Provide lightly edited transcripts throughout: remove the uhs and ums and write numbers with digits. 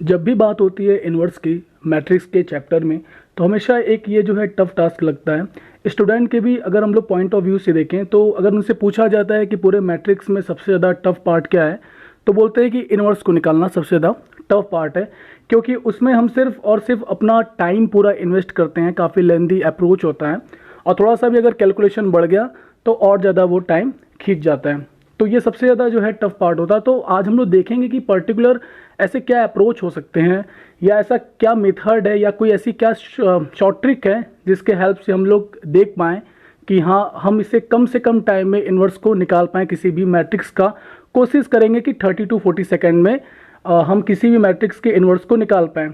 जब भी बात होती है इन्वर्स की मैट्रिक्स के चैप्टर में, तो हमेशा एक ये जो है टफ टास्क लगता है स्टूडेंट के भी। अगर हम लोग पॉइंट ऑफ व्यू से देखें तो अगर उनसे पूछा जाता है कि पूरे मैट्रिक्स में सबसे ज़्यादा टफ पार्ट क्या है, तो बोलते हैं कि इन्वर्स को निकालना सबसे ज़्यादा टफ पार्ट है, क्योंकि उसमें हम सिर्फ और सिर्फ अपना टाइम पूरा इन्वेस्ट करते हैं, काफ़ी लेंदी अप्रोच होता है, और थोड़ा सा भी अगर कैलकुलेशन बढ़ गया तो और ज़्यादा वो टाइम खींच जाता है। तो ये सबसे ज़्यादा जो है टफ पार्ट होता है। तो आज हम लोग देखेंगे कि पर्टिकुलर ऐसे क्या अप्रोच हो सकते हैं, या ऐसा क्या मेथड है, या कोई ऐसी क्या शॉर्ट ट्रिक है जिसके हेल्प से हम लोग देख पाएँ कि हाँ, हम इसे कम से कम टाइम में इन्वर्स को निकाल पाएँ किसी भी मैट्रिक्स का। कोशिश करेंगे कि 30 to 40 सेकेंड में हम किसी भी मैट्रिक्स के इन्वर्स को निकाल पाएँ।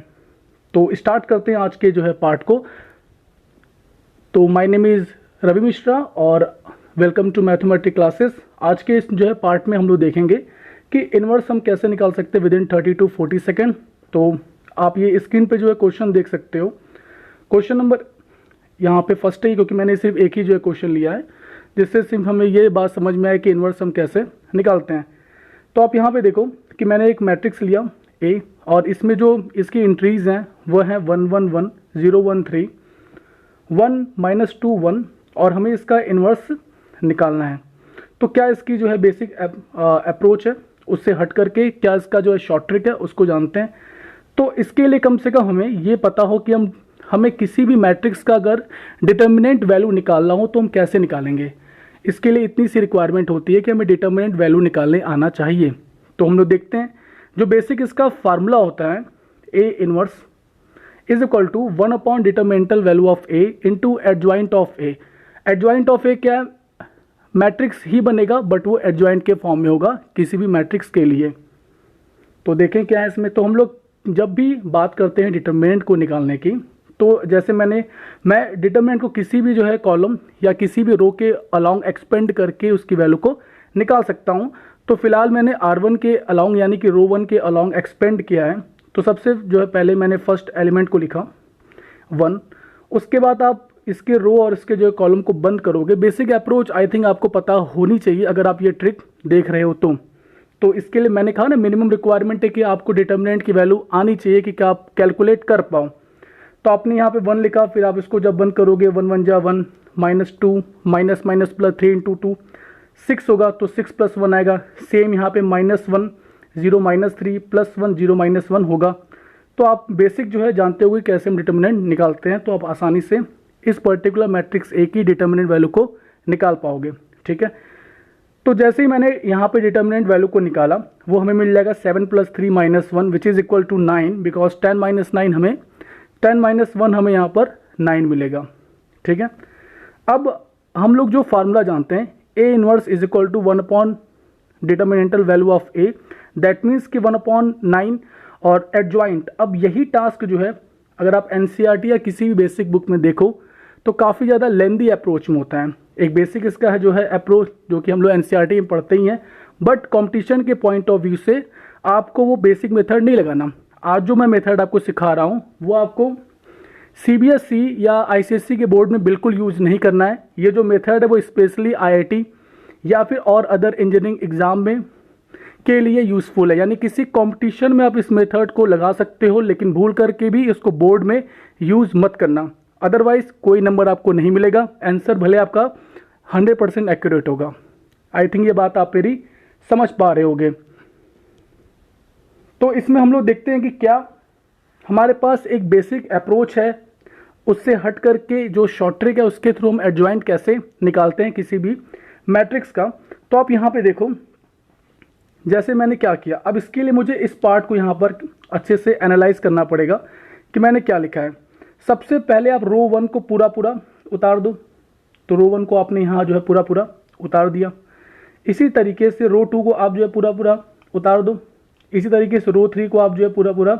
तो स्टार्ट करते हैं आज के जो है पार्ट को। तो my name is Ravi Mishra और वेलकम टू मैथमेटिक्स क्लासेस। आज के इस जो है पार्ट में हम लोग देखेंगे कि इन्वर्स हम कैसे निकाल सकते हैं विद इन 30 to 40 सेकेंड। तो आप ये स्क्रीन पे जो है क्वेश्चन देख सकते हो। क्वेश्चन नंबर यहाँ पे फर्स्ट है, क्योंकि मैंने सिर्फ एक ही जो है क्वेश्चन लिया है, जिससे सिर्फ हमें ये बात समझ में आए कि इन्वर्स हम कैसे निकालते हैं। तो आप यहाँ पे देखो कि मैंने एक मैट्रिक्स लिया ए, और इसमें जो इसकी एंट्रीज हैं वो हैं 1 1 1 0 1 3 1 -2 1, और हमें इसका इन्वर्स निकालना है। तो क्या इसकी जो है बेसिक अप्रोच है, उससे हट करके क्या इसका जो है शॉर्ट ट्रिक है उसको जानते हैं। तो इसके लिए कम से कम हमें ये पता हो कि हमें किसी भी मैट्रिक्स का अगर डिटर्मिनेंट वैल्यू निकालना हो तो हम कैसे निकालेंगे। इसके लिए इतनी सी रिक्वायरमेंट होती है कि हमें डिटर्मिनेंट वैल्यू निकालने आना चाहिए। तो हम लोग देखते हैं, जो बेसिक इसका फार्मूला होता है, A inverse is equal to 1 upon determinantal value of A into adjoint of A. Adjoint of A क्या है, मैट्रिक्स ही बनेगा बट वो एडजॉइंट के फॉर्म में होगा किसी भी मैट्रिक्स के लिए। तो देखें क्या है इसमें। तो हम लोग जब भी बात करते हैं डिटर्मिनेंट को निकालने की, तो जैसे मैं डिटर्मिनेंट को किसी भी जो है कॉलम या किसी भी रो के अलोंग एक्सपेंड करके उसकी वैल्यू को निकाल सकता हूँ। तो फिलहाल मैंने R1 के अलोंग यानी कि रो 1 के अलोंग एक्सपेंड किया है। तो सबसे जो है पहले मैंने फर्स्ट एलिमेंट को लिखा 1, उसके बाद आप इसके रो और इसके जो कॉलम को बंद करोगे। बेसिक अप्रोच आई थिंक आपको पता होनी चाहिए अगर आप ये ट्रिक देख रहे हो तो इसके लिए मैंने कहा ना, मिनिमम रिक्वायरमेंट है कि आपको डिटर्मिनेंट की वैल्यू आनी चाहिए कि क्या आप कैलकुलेट कर पाओ। तो आपने यहाँ पे 1 लिखा, फिर आप इसको जब बंद करोगे 1 1 जा 1 -2 माइनस माइनस प्लस 3 इंटू 2 6 होगा, तो 6 + 1 आएगा। सेम यहाँ पे -1 0 -3 + 1 0 -1 होगा। तो आप बेसिक जो है जानते होगे कैसे हम डिटर्मिनेंट निकालते हैं, तो आप आसानी से इस पर्टिकुलर मैट्रिक्स ए की डिटर्मिनेंट वैल्यू को निकाल पाओगे। ठीक है, तो जैसे ही मैंने यहाँ पे डिटर्मिनेंट वैल्यू को निकाला, वो हमें मिल जाएगा 7 + 3 - 1 which is equal to 9, because 10 - 9 हमें 10 - 1 हमें यहाँ पर 9 मिलेगा। ठीक है, अब हम लोग जो फार्मूला जानते हैं, A inverse is equal to 1 upon determinantal value of A, that means कि 1 अपॉन 9 और एडजॉइंट। अब यही टास्क जो है अगर आप एनसीईआरटी या किसी भी बेसिक बुक में देखो तो काफ़ी ज़्यादा लेंदी अप्रोच में होता है। एक बेसिक इसका है जो है अप्रोच, जो कि हम लोग एनसीईआरटी में पढ़ते ही हैं, बट कंपटीशन के पॉइंट ऑफ व्यू से आपको वो बेसिक मेथड नहीं लगाना। आज जो मैं मेथड आपको सिखा रहा हूँ वो आपको सीबीएसई या आईसीएसई के बोर्ड में बिल्कुल यूज नहीं करना है। ये जो मेथड है वो स्पेशली आईआईटी या फिर और अदर इंजीनियरिंग एग्जाम में के लिए यूज़फुल है, यानी किसी कंपटीशन में आप इस मेथड को लगा सकते हो, लेकिन भूल करके भी इसको बोर्ड में यूज़ मत करना, अदरवाइज कोई नंबर आपको नहीं मिलेगा। आंसर भले आपका 100% एक्यूरेट होगा। आई थिंक ये बात आप मेरी समझ पा रहे होगे। तो इसमें हम लोग देखते हैं कि क्या हमारे पास एक बेसिक अप्रोच है, उससे हट करके जो शॉर्ट ट्रिक है उसके थ्रू हम एडजॉइंट कैसे निकालते हैं किसी भी मैट्रिक्स का। तो आप यहाँ पे देखो, जैसे मैंने क्या किया, अब इसके लिए मुझे इस पार्ट को यहाँ पर अच्छे से एनालाइज करना पड़ेगा कि मैंने क्या लिखा है। सबसे पहले आप रो 1 को पूरा उतार दो। तो रो 1 को आपने यहाँ जो है पूरा उतार दिया। इसी तरीके से रो 2 को आप जो है पूरा उतार दो। इसी तरीके से रो 3 को आप जो है पूरा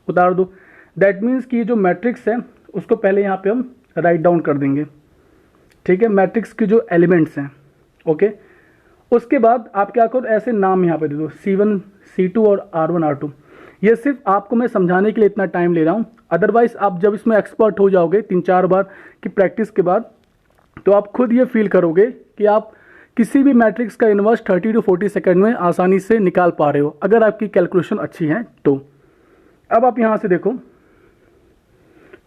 उतार दो। दैट मीन्स कि जो मैट्रिक्स है उसको पहले यहाँ पे हम राइट डाउन कर देंगे। ठीक है, मैट्रिक्स के जो एलिमेंट्स हैं। ओके, उसके बाद आप क्या करो, ऐसे नाम यहाँ पे दे दो, C1 C2 और R1 R2। ये सिर्फ आपको मैं समझाने के लिए इतना टाइम ले रहा हूँ, अदरवाइज आप जब इसमें एक्सपर्ट हो जाओगे 3-4 बार की प्रैक्टिस के बाद, तो आप खुद ये फील करोगे कि आप किसी भी मैट्रिक्स का इन्वर्स 30 to 40 सेकेंड में आसानी से निकाल पा रहे हो, अगर आपकी कैलकुलेशन अच्छी है तो। अब आप यहाँ से देखो,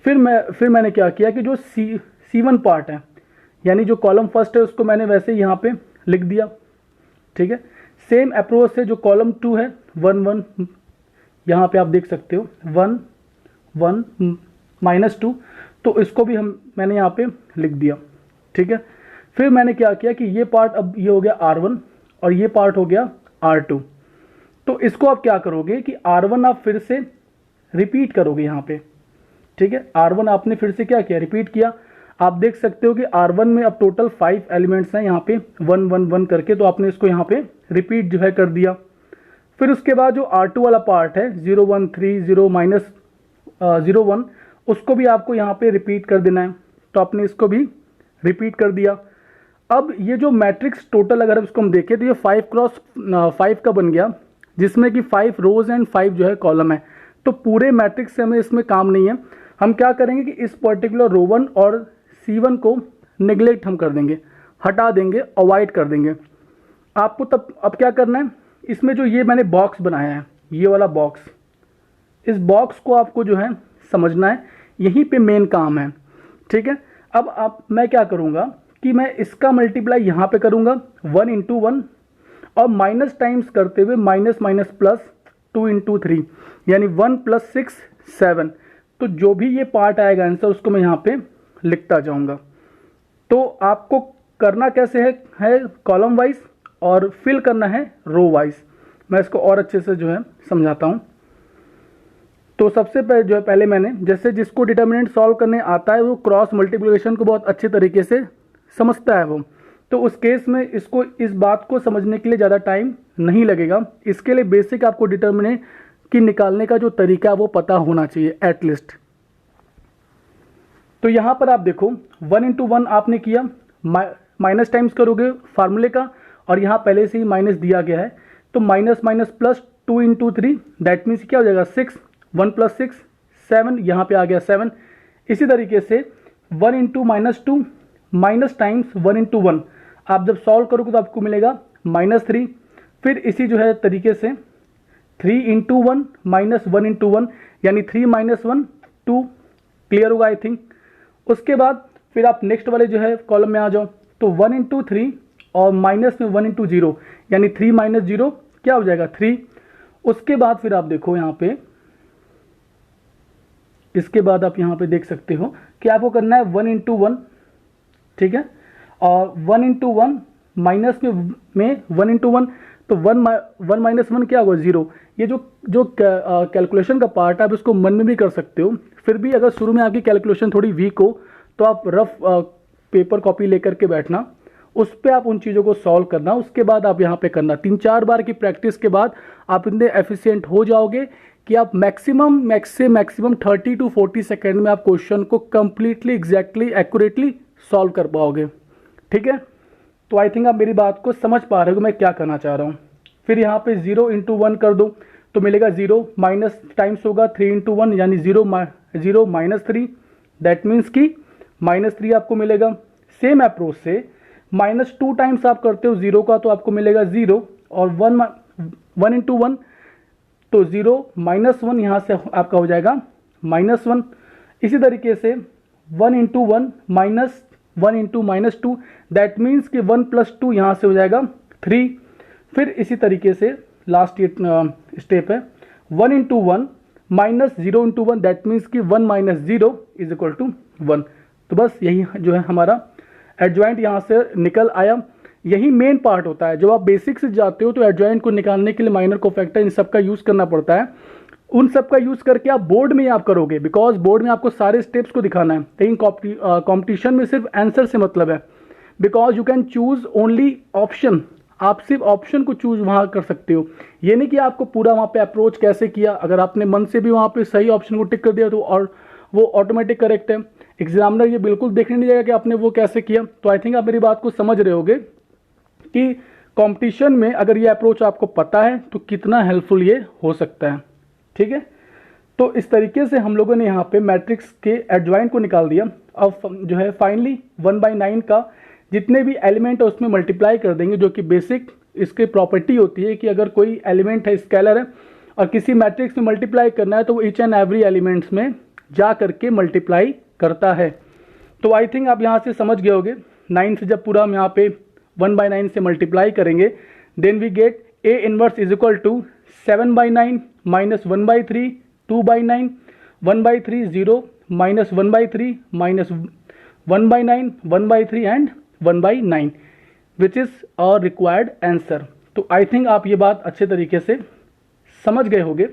फिर मैंने क्या किया कि जो C1 पार्ट है, यानी जो कॉलम फर्स्ट है उसको मैंने वैसे ही यहाँ पे लिख दिया, ठीक है। सेम अप्रोच से जो कॉलम 2 है 1 1, यहाँ पे आप देख सकते हो 1 1 -2, तो इसको भी मैंने यहाँ पे लिख दिया, ठीक है। फिर मैंने क्या किया कि ये पार्ट, अब ये हो गया R1 और ये पार्ट हो गया R2, तो इसको आप क्या करोगे कि R1 आप फिर से रिपीट करोगे यहाँ पे, ठीक है। R1 आपने फिर से क्या किया, रिपीट किया। आप देख सकते हो कि R1 में अब टोटल 5 एलिमेंट्स हैं यहाँ पे 1 1 1 करके, तो आपने इसको यहाँ पे रिपीट जो है कर दिया। फिर उसके बाद जो R2 वाला पार्ट है 0 1 3 0 -0 1, उसको भी आपको यहाँ पे रिपीट कर देना है, तो आपने इसको भी रिपीट कर दिया। अब ये जो मैट्रिक्स टोटल अगर इसको हम देखें तो ये 5 क्रॉस 5 का बन गया, जिसमें कि 5 रोज एंड 5 जो है कॉलम है। तो पूरे मैट्रिक्स से हमें इसमें काम नहीं है। हम क्या करेंगे कि इस पर्टिकुलर रो 1 और C1 को निगलेक्ट हम कर देंगे, हटा देंगे, अवॉइड कर देंगे। आपको तब अब क्या करना है, इसमें जो ये मैंने बॉक्स बनाया है, ये वाला बॉक्स, इस बॉक्स को आपको जो है समझना है, यहीं पे मेन काम है, ठीक है। अब मैं क्या करूँगा कि मैं इसका मल्टीप्लाई यहाँ पे करूँगा 1 × 1 और माइनस टाइम्स करते हुए माइनस माइनस प्लस 2 × 3, यानी 1 + 6 7। तो जो भी ये पार्ट आएगा आंसर, उसको मैं यहाँ पे लिखता जाऊँगा। तो आपको करना कैसे है कॉलम वाइज और फिल करना है रो वाइज। मैं इसको और अच्छे से जो है समझाता हूँ। तो सबसे पहले जो है, पहले मैंने जैसे जिसको डिटर्मिनेंट सॉल्व करने आता है वो क्रॉस मल्टीप्लिकेशन को बहुत अच्छे तरीके से समझता है वो, तो उस केस में इसको इस बात को समझने के लिए ज़्यादा टाइम नहीं लगेगा। इसके लिए बेसिक आपको डिटर्मिनेंट की निकालने का जो तरीका है वो पता होना चाहिए एटलीस्ट। तो यहाँ पर आप देखो 1 × 1 आपने किया, माइनस टाइम्स करोगे फार्मूले का, और यहाँ पहले से ही माइनस दिया गया है, तो minus minus plus 2 × 3, that means क्या हो जाएगा 6, 1 + 6 7, यहाँ पे आ गया 7। इसी तरीके से 1 × -2 माइनस टाइम्स 1 × 1, आप जब सॉल्व करोगे तो आपको मिलेगा -3। फिर इसी जो है तरीके से 3 × 1 -1 × 1, यानी 3 - 1 2, क्लियर होगा आई थिंक। उसके बाद फिर आप नेक्स्ट वाले जो है कॉलम में आ जाओ, तो 1 × 3 और माइनस में 1 × 0, यानी 3 - 0 क्या हो जाएगा 3। उसके बाद फिर आप देखो यहाँ पे, इसके बाद आप यहाँ पे देख सकते हो कि आपको करना है 1 × 1, ठीक है, और 1 × 1 माइनस में 1 × 1, तो 1 - 1 क्या होगा 0। ये जो कैलकुलेशन का पार्ट है आप इसको मन में भी कर सकते हो। फिर भी अगर शुरू में आपकी कैलकुलेशन थोड़ी वीक हो तो आप रफ पेपर कॉपी लेकर के बैठना, उस पर आप उन चीज़ों को सॉल्व करना, उसके बाद आप यहाँ पे करना। 3-4 बार की प्रैक्टिस के बाद आप इतने एफिशिएंट हो जाओगे कि आप मैक्सिमम 30 to 40 सेकेंड में आप क्वेश्चन को कंप्लीटली एग्जैक्टली एक्यूरेटली सॉल्व कर पाओगे, ठीक है। तो आई थिंक आप मेरी बात को समझ पा रहे हो मैं क्या करना चाह रहा हूँ। फिर यहाँ पे 0 × 1 कर दो तो मिलेगा 0, माइनस टाइम्स होगा 3 × 1, यानी 0 -3, दैट मीन्स कि -3 आपको मिलेगा। सेम अप्रोच से -2 टाइम्स आप करते हो 0 का, तो आपको मिलेगा 0, और 1 × 1 तो 0 -1 यहाँ से आपका हो जाएगा -1। इसी तरीके से 1 × 1 माइनस 1 × -2, दैट मीन्स कि 1 + 2 यहाँ से हो जाएगा 3। फिर इसी तरीके से लास्ट ये स्टेप है 1 × 1 माइनस 0 × 1, दैट मीन्स कि 1 - 0 = 1। तो बस यही जो है हमारा एडजॉइंट यहाँ से निकल आया। यही मेन पार्ट होता है। जब आप बेसिक से जाते हो तो एडजॉइंट को निकालने के लिए माइनर कोफैक्टर इन सब का यूज़ करना पड़ता है। उन सब का यूज़ करके आप बोर्ड में आप करोगे, बिकॉज बोर्ड में आपको सारे स्टेप्स को दिखाना है। लेकिन कॉम्पिटिशन में सिर्फ आंसर से मतलब है, because you can choose only option. आप सिर्फ ऑप्शन को चूज वहाँ कर सकते हो। ये नहीं कि आपको पूरा वहाँ पे अप्रोच कैसे किया, अगर आपने मन से भी वहाँ पे सही ऑप्शन को टिक कर दिया तो और वो ऑटोमेटिक करेक्ट है। एग्जामिनर ये बिल्कुल देखने नहीं जाएगा कि आपने वो कैसे किया। तो आई थिंक आप मेरी बात को समझ रहे होगे कि कंपटीशन में अगर ये अप्रोच आपको पता है तो कितना हेल्पफुल ये हो सकता है, ठीक है। तो इस तरीके से हम लोगों ने यहाँ पे मैट्रिक्स के एडजॉइंट को निकाल दिया। अब जो है फाइनली 1/9 का जितने भी एलिमेंट है उसमें मल्टीप्लाई कर देंगे, जो कि बेसिक इसकी प्रॉपर्टी होती है कि अगर कोई एलिमेंट है स्केलर है और किसी मैट्रिक्स में मल्टीप्लाई करना है तो वो ईच एंड एवरी एलिमेंट्स में जा करके मल्टीप्लाई करता है। तो आई थिंक आप यहाँ से समझ गए होगे। 9 से जब पूरा हम यहाँ पे 1/9 से मल्टीप्लाई करेंगे, then we get A inverse is equal to 7/9 minus 1/3 2/9 1/3 0 minus 1/3 minus 1/9 1/3 and 1/9 which is our required answer. तो आई थिंक आप ये बात अच्छे तरीके से समझ गए होंगे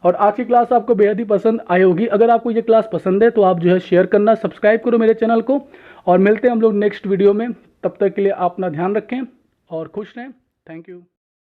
और आज की क्लास आपको बेहद ही पसंद आई होगी। अगर आपको ये क्लास पसंद है तो आप जो है शेयर करना, सब्सक्राइब करो मेरे चैनल को और मिलते हैं हम लोग नेक्स्ट वीडियो में। तब तक के लिए आप अपना ध्यान रखें और खुश रहें। Thank you.